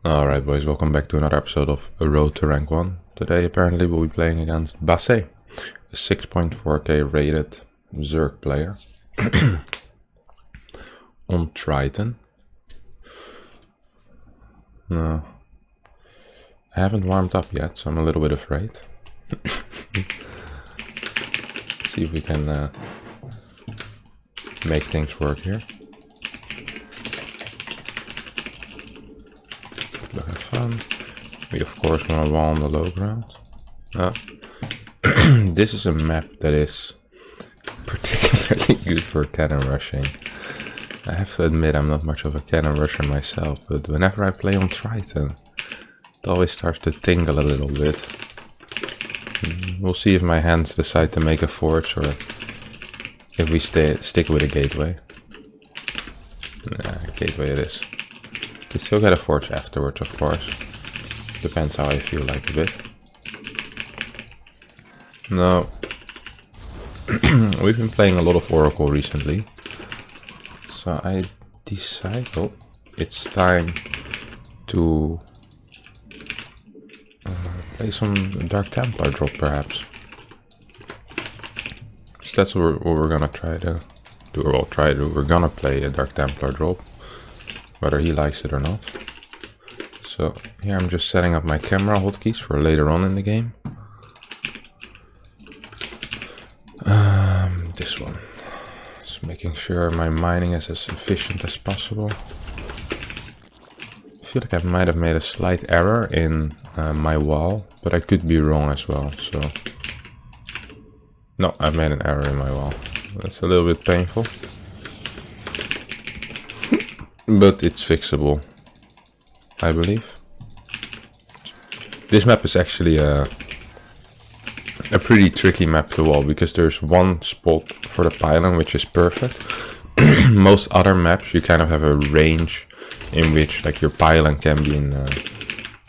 Alright boys, welcome back to another episode of A Road to Rank 1. Today apparently we'll be playing against Basset, a 6.4k rated Zerg player on Triton. No, I haven't warmed up yet, so I'm a little bit afraid. See if we can make things work here. Look, have fun. We of course want to wall on the low ground. This is a map that is particularly good for cannon rushing. I have to admit I'm not much of a cannon rusher myself, but whenever I play on Triton, it always starts to tingle a little bit. We'll see if my hands decide to make a forge or if we stick with a gateway. Gateway it is. Could still get a forge afterwards, of course. Depends how I feel like a bit. No. We've been playing a lot of Oracle recently. So I decided, oh, it's time to play some Dark Templar drop perhaps. So that's what we're gonna try to do, or we're gonna play a Dark Templar drop, whether he likes it or not. So here I'm just setting up my camera hotkeys for later on in the game. This one. Just making sure my mining is as efficient as possible. I feel like I might have made a slight error in my wall, but I could be wrong as well, so... No, I've made an error in my wall. That's a little bit painful. But it's fixable, I believe. This map is actually a pretty tricky map to wall, because there's one spot for the pylon which is perfect. Most other maps you kind of have a range in which like your pylon can be in a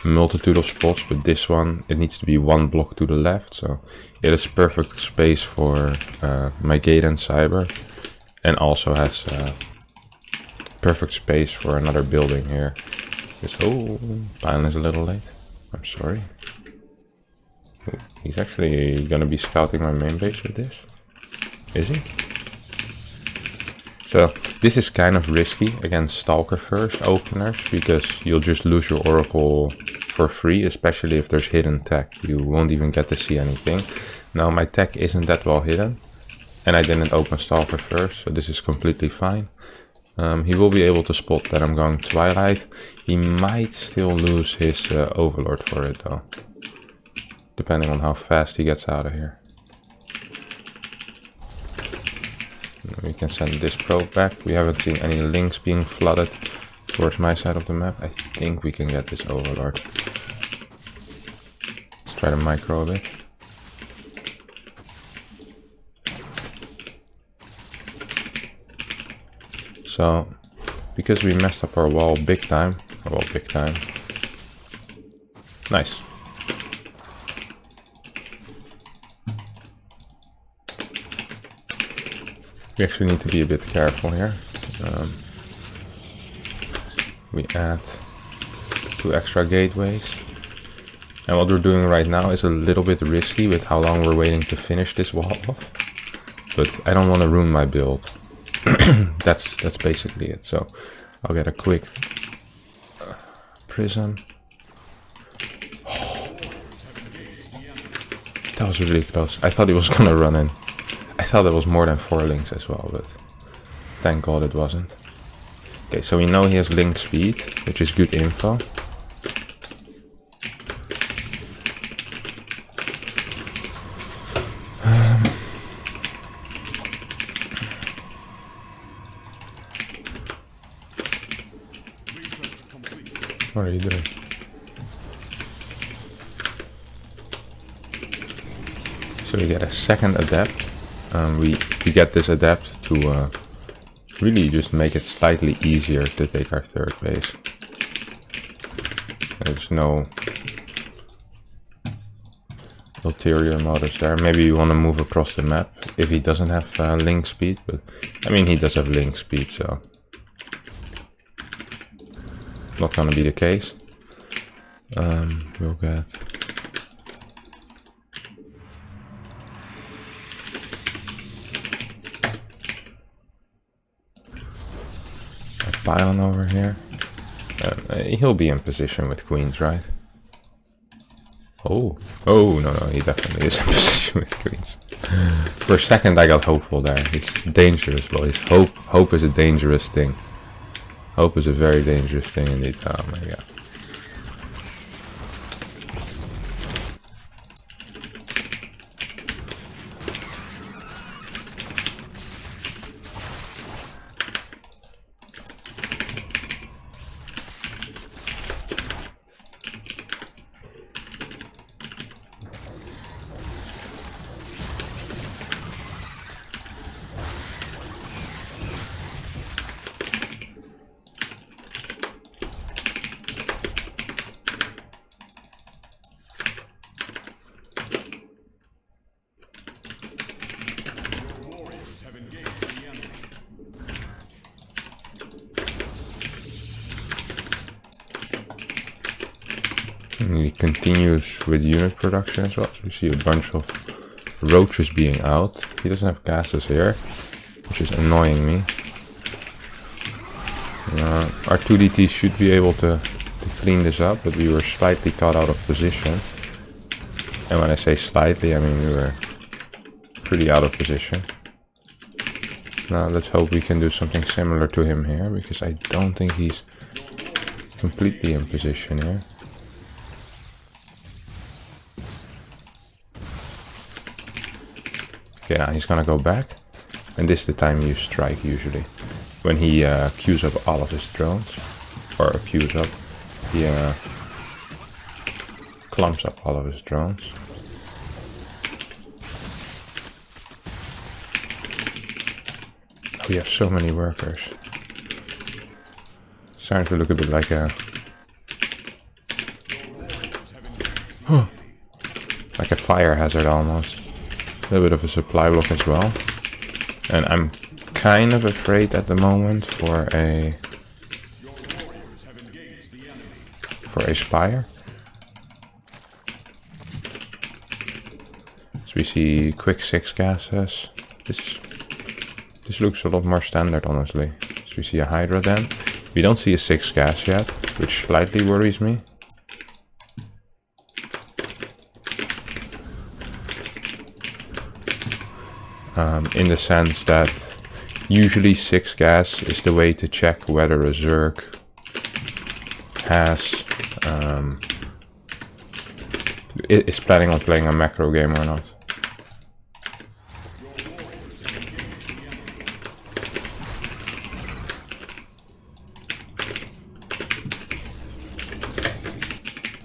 multitude of spots, but this one, it needs to be one block to the left, so it is perfect space for my gate and cyber, and also has perfect space for another building here. Oh, pylon is a little late. I'm sorry. Oh, he's actually gonna be scouting my main base with this. Is he? So this is kind of risky against Stalker first openers, because you'll just lose your Oracle for free, especially if there's hidden tech. You won't even get to see anything. Now my tech isn't that well hidden, and I didn't open Stalker first, so this is completely fine. He will be able to spot that I'm going Twilight. He might still lose his Overlord for it though, depending on how fast he gets out of here. We can send this probe back. We haven't seen any links being flooded towards my side of the map. I think we can get this Overlord. Let's try to micro a bit. So, because we messed up our wall big time, nice. We actually need to be a bit careful here. We add 2 extra gateways. And what we're doing right now is a little bit risky with how long we're waiting to finish this wall off. But I don't want to ruin my build. That's basically it. So I'll get a quick prism. Oh, that was really close. I thought he was gonna run in. I thought there was more than 4 links as well, but thank God it wasn't. Okay, so we know he has link speed, which is good info. What are you doing? So we get a second adept. We get this adept to really just make it slightly easier to take our third base. There's no ulterior motives there. Maybe you want to move across the map if he doesn't have link speed, but I mean he does have link speed, so not gonna be the case. We'll get a pylon over here. He'll be in position with queens, right? Oh, no, he definitely is in position with queens. For a second I got hopeful there. It's dangerous, boys. Hope is a dangerous thing. Hope is a very dangerous thing indeed. Oh my god. He continues with unit production as well, so we see a bunch of roaches being out. He doesn't have gases here, which is annoying me. Our 2DT should be able to clean this up, but we were slightly caught out of position. And when I say slightly, I mean we were pretty out of position. Now let's hope we can do something similar to him here, because I don't think he's completely in position here. Okay, now he's gonna go back, and this is the time you strike usually. When he queues up all of his drones, or queues up, he clumps up all of his drones. We have so many workers. It's starting to look a bit like a fire hazard almost. A little bit of a supply block as well. And I'm kind of afraid at the moment for a spire. So we see quick 6 gases. This looks a lot more standard, honestly. So we see a Hydra then. We don't see a 6 gas yet, which slightly worries me. In the sense that usually 6 gas is the way to check whether a Zerg is planning on playing a macro game or not.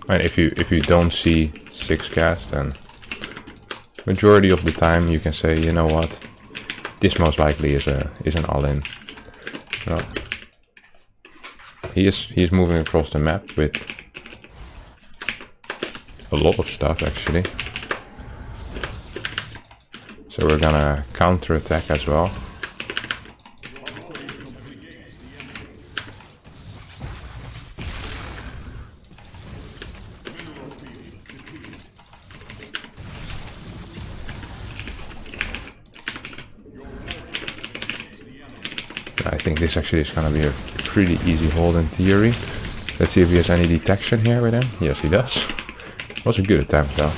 And if you don't see 6 gas, then majority of the time you can say, you know what, this most likely is an all-in. Well, he is moving across the map with a lot of stuff actually. So we're gonna counter-attack as well. I think this actually is going to be a pretty easy hold in theory. Let's see if he has any detection here with him. Yes, he does. Was a good attempt though.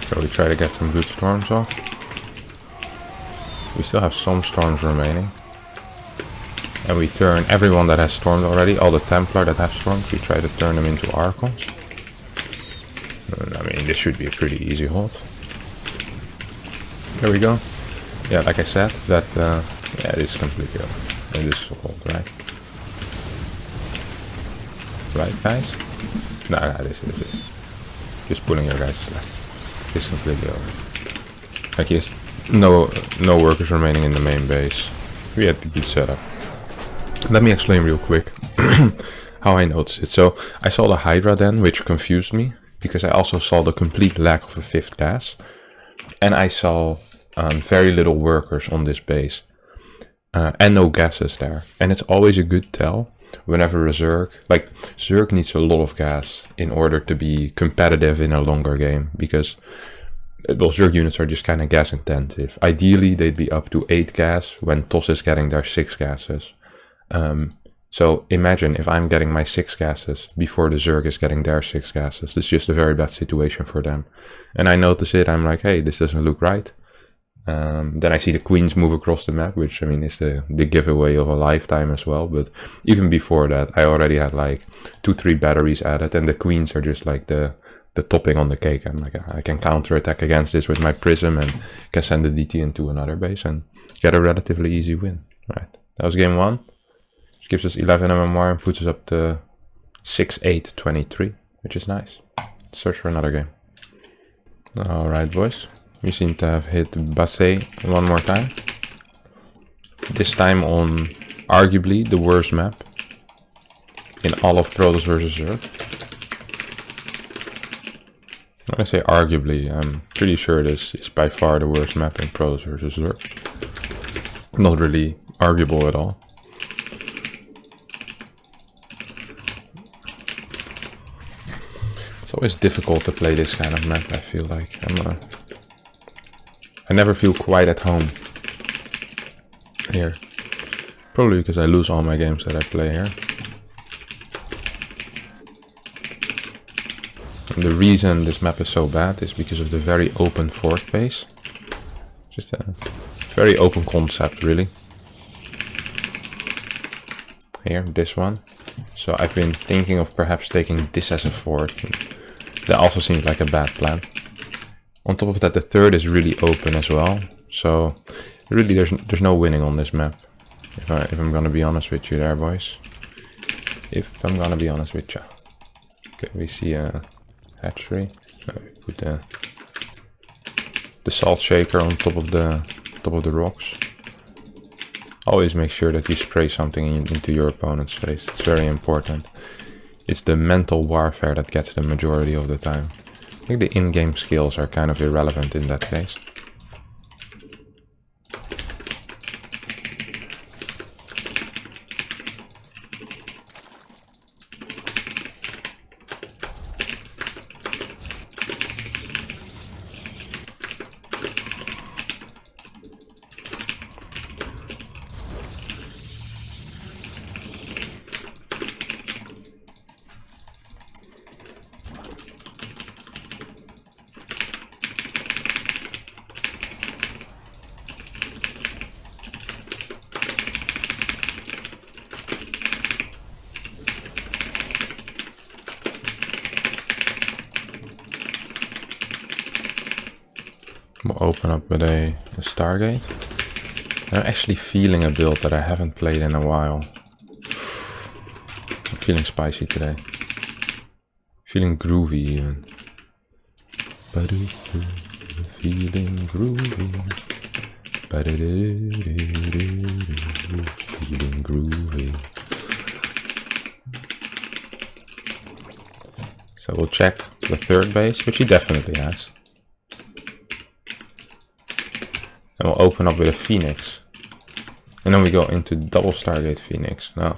So we try to get some good storms off. We still have some storms remaining. And we turn everyone that has stormed already, all the Templar that have stormed, we try to turn them into Archons. And, I mean, this should be a pretty easy hold. There we go. Yeah, like I said, that, yeah, this is completely over. And this is a hold, right? Right, guys? No, this is just pulling your guys' slack. is completely over. Like he has no workers remaining in the main base. We had the good setup. Let me explain real quick how I noticed it. So I saw the Hydra then, which confused me, because I also saw the complete lack of a 5th gas. And I saw very little workers on this base. And no gases there. And it's always a good tell whenever a Zerg... Like, Zerg needs a lot of gas in order to be competitive in a longer game. Because, well, Zerg units are just kind of gas intensive. Ideally, they'd be up to 8 gas when TOS is getting their 6 gases. So imagine if I'm getting my 6 gases before the Zerg is getting their 6 gases. This is just a very bad situation for them. And I notice it, I'm like, hey, this doesn't look right. Then I see the queens move across the map, which I mean is the giveaway of a lifetime as well. But even before that, I already had like 2-3 batteries added, and the queens are just like the topping on the cake. I'm like, I can counter attack against this with my prism and can send the DT into another base and get a relatively easy win. Right, that was game 1. Which gives us 11 MMR and puts us up to 6-8-23, which is nice. Let's search for another game. Alright, boys. We seem to have hit Basset one more time. This time on arguably the worst map in all of Protoss vs Zerg. When I say arguably, I'm pretty sure this is by far the worst map in Protoss vs Zerg. Not really arguable at all. It's always difficult to play this kind of map, I feel like. I never feel quite at home here. Probably because I lose all my games that I play here. And the reason this map is so bad is because of the very open fort base. Just a very open concept, really. Here, this one. So I've been thinking of perhaps taking this as a fort. That also seems like a bad plan. On top of that, the third is really open as well. So really there's no winning on this map. If I'm gonna be honest with you there, boys. If I'm gonna be honest with you. Okay, we see a hatchery. We put the salt shaker on top of the rocks. Always make sure that you spray something into your opponent's face. It's very important. It's the mental warfare that gets the majority of the time. I think the in-game skills are kind of irrelevant in that case. We'll open up with a Stargate. I'm actually feeling a build that I haven't played in a while. I'm feeling spicy today. Feeling groovy even. Feeling groovy. Feeling groovy. So we'll check the third base, which he definitely has. And we'll open up with a Phoenix. And then we go into double Stargate Phoenix. Now,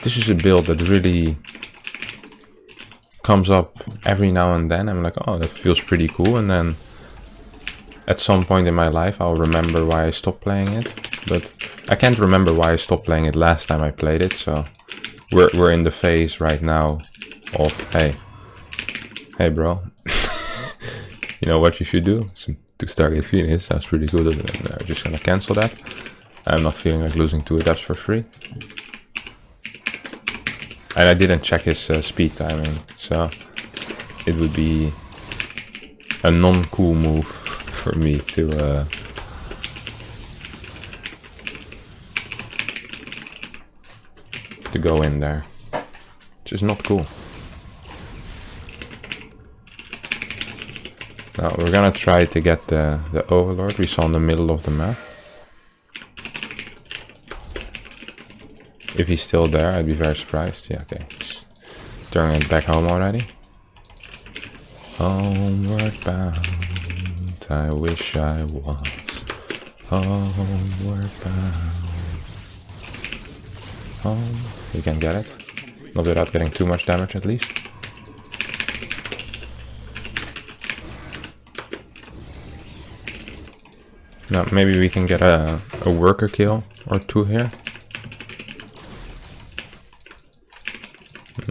this is a build that really comes up every now and then. I'm like, oh, that feels pretty cool. And then at some point in my life, I'll remember why I stopped playing it. But I can't remember why I stopped playing it last time I played it. So we're in the phase right now of, hey bro, you know what you should do? To Stargate Phoenix sounds pretty good, and I'm just gonna cancel that. I'm not feeling like losing 2 adepts for free. And I didn't check his speed timing, so it would be a non-cool move for me to go in there, which is not cool. Now we're gonna try to get the Overlord we saw in the middle of the map. If he's still there, I'd be very surprised. Yeah, okay. He's turning it back home already. Homeward bound, I wish I was. Homeward bound. Home. You can get it. Not without getting too much damage at least. Now maybe we can get a worker kill or two here.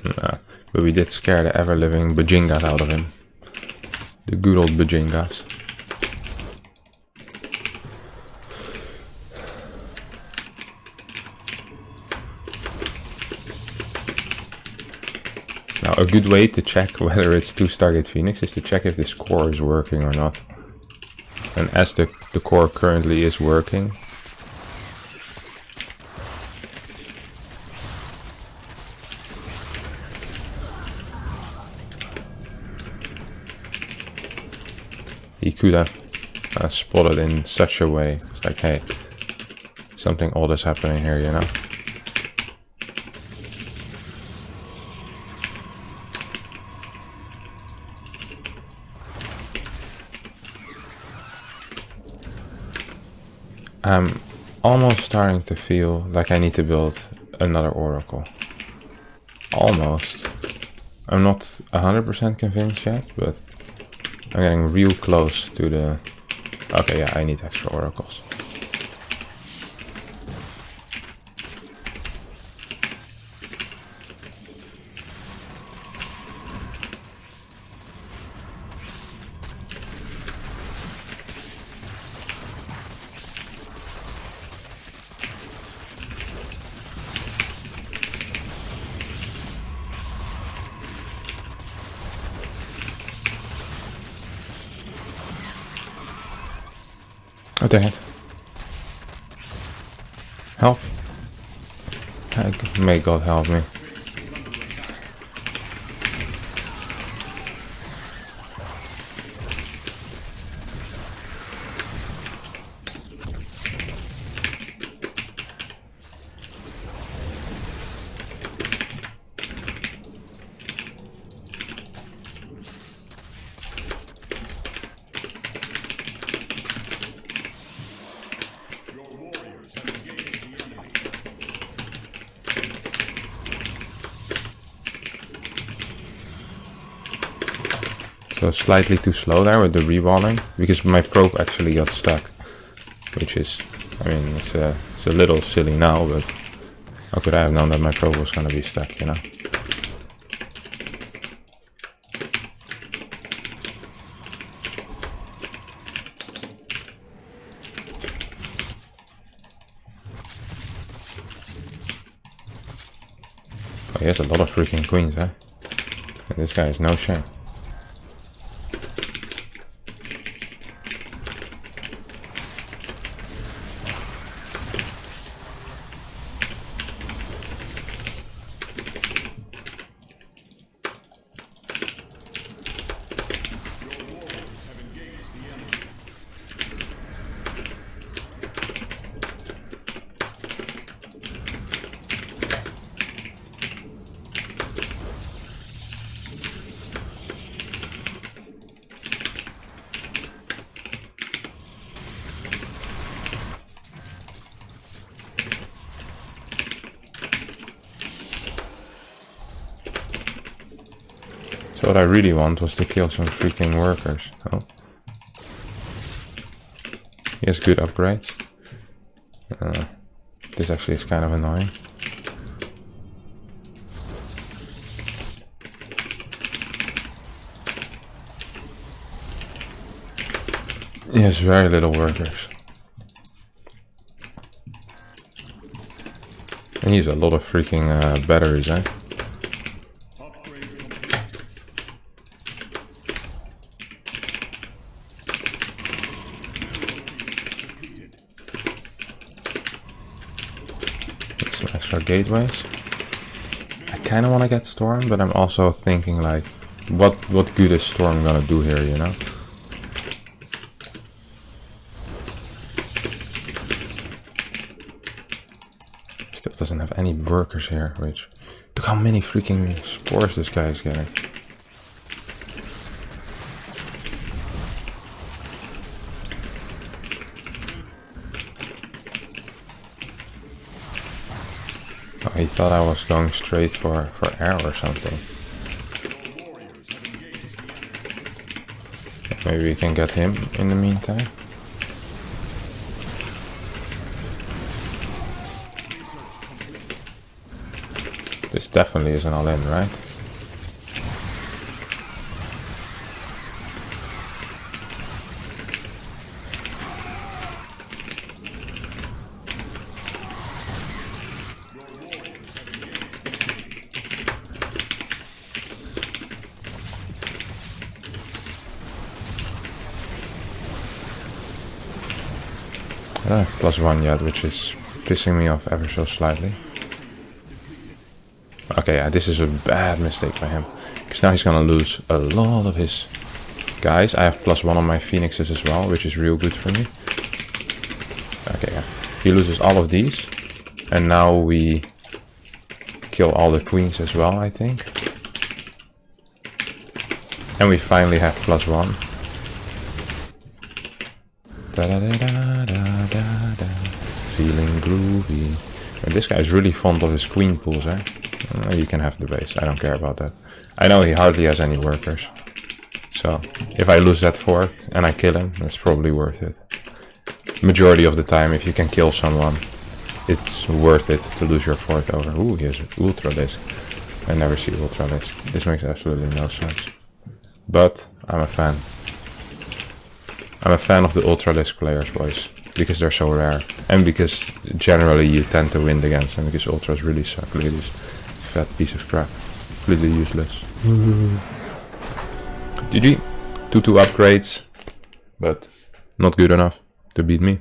Nah, but we did scare the ever-living Bajingas out of him. The good old Bajingas. Now a good way to check whether it's 2 Stargate Phoenix is to check if this core is working or not. And as the core currently is working, he could have spotted in such a way. It's like, hey, something odd is happening here, you know? I'm almost starting to feel like I need to build another Oracle. Almost. I'm not 100% convinced yet, but I'm getting real close to the... Okay, yeah, I need extra Oracles. Oh dang it. Help. May God help me. So slightly too slow there with the rewalling, because my probe actually got stuck, which is, I mean, it's a little silly now, but how could I have known that my probe was gonna be stuck, you know? Oh, he has a lot of freaking queens, huh? And this guy is no shame. So what I really want was to kill some freaking workers. Oh. He has good upgrades. This actually is kind of annoying. He has very little workers. And he has a lot of freaking batteries, eh? Extra gateways. I kind of want to get Storm, but I'm also thinking like, what good is Storm gonna do here, you know? doesn't have any workers here, which... Look how many freaking spores this guy is getting. Oh, he thought I was going straight for air or something. Maybe we can get him in the meantime. This definitely isn't all in, right? I don't have +1 yet, which is pissing me off ever so slightly. Okay, yeah, this is a bad mistake by him. Because now he's gonna lose a lot of his guys. I have +1 on my phoenixes as well, which is real good for me. Okay, yeah. He loses all of these. And now we kill all the queens as well, I think. And we finally have +1. Da da da da da da da. Feeling groovy. And this guy is really fond of his queen pools, eh? You can have the base, I don't care about that. I know he hardly has any workers. So, if I lose that fort and I kill him, that's probably worth it. Majority of the time, if you can kill someone, it's worth it to lose your fort over. Ooh, here's ultra disc. I never see ultra disc. This makes absolutely no sense. But, I'm a fan. I'm a fan of the ultra disc players, boys. Because they're so rare. And because generally you tend to win against them, because ultras really suck. Look at this fat piece of crap. Completely useless. GG. 2-2 upgrades. But not good enough to beat me.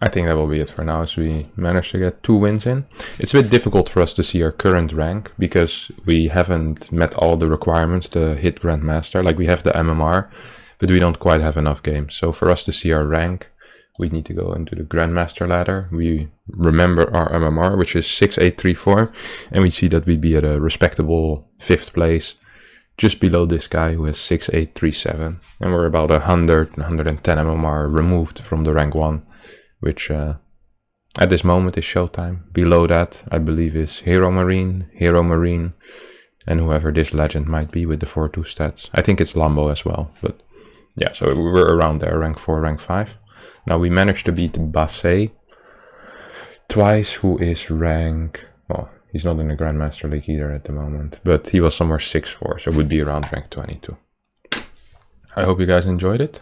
I think that will be it for now, as we managed to get 2 wins in. It's a bit difficult for us to see our current rank, because we haven't met all the requirements to hit Grandmaster. Like, we have the MMR, but we don't quite have enough games. So for us to see our rank, we need to go into the Grandmaster ladder. We remember our MMR, which is 6834, and we see that we'd be at a respectable 5th place, just below this guy who has 6837. And we're about 100, 110 MMR removed from the rank 1, which at this moment is Showtime. Below that, I believe, is Hero Marine, and whoever this legend might be with the 4-2 stats. I think it's Lambo as well, but yeah, so we're around there, rank 4, rank 5. Now we managed to beat Basset twice, who is rank... Well, he's not in the Grandmaster League either at the moment, but he was somewhere 6-4, so would be around rank 22. I hope you guys enjoyed it.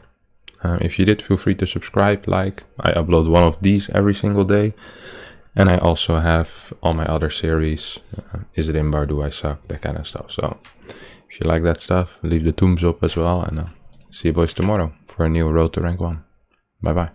If you did, feel free to subscribe, like. I upload one of these every single day. And I also have all my other series. Is it Imbar? Do I suck? That kind of stuff. So if you like that stuff, leave the thumbs up as well. And see you boys tomorrow for a new Road to Rank 1. Bye bye.